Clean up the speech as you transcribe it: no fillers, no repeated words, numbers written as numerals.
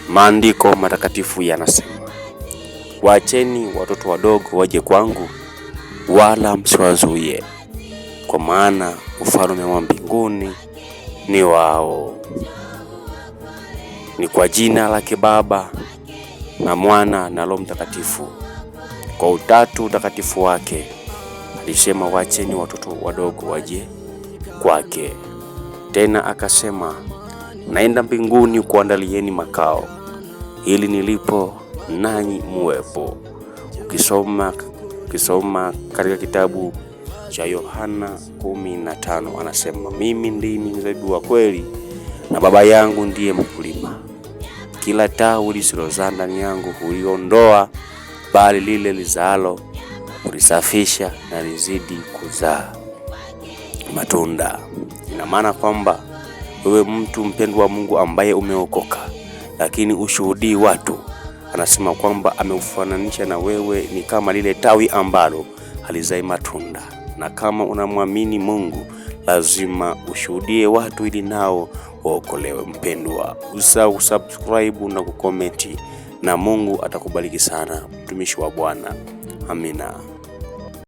Maandiko matakatifu yanasema, waacheni watoto wadogo waje kwangu, wala msiwazuie, kwa maana ufalme wa mbinguni ni wao. Ni kwa jina lake Baba na Mwana na Roho Mtakatifu, kwa utatu utakatifu wake, alisema waacheni watoto wadogo waje kwake. Tena akasema, naenda mbinguni kuandalieni makao, ili nilipo nanyi muwepo. Ukisoma katika kitabu cha Yohana 15 anasema, mimi ndimi mzabibu wa kweli na Baba yangu ndiye mkulima. Kila tawi lisilozaa ndani yangu huliondoa, bali lile lizaalo hulisafisha na lizidi kuzaa matunda. Ina maana kwamba wewe mtu mpendwa wa Mungu ambaye umeokoka, lakini ushuhudii watu, anasema kwamba ameufananisha na wewe ni kama lile tawi ambalo halizai matunda. Na kama unamwamini Mungu, lazima ushuhudie watu ili nao waokolewe. Mpendwa, usahau subscribe na kukomenti, na Mungu atakubariki sana, mtumishi wa Bwana. Amina.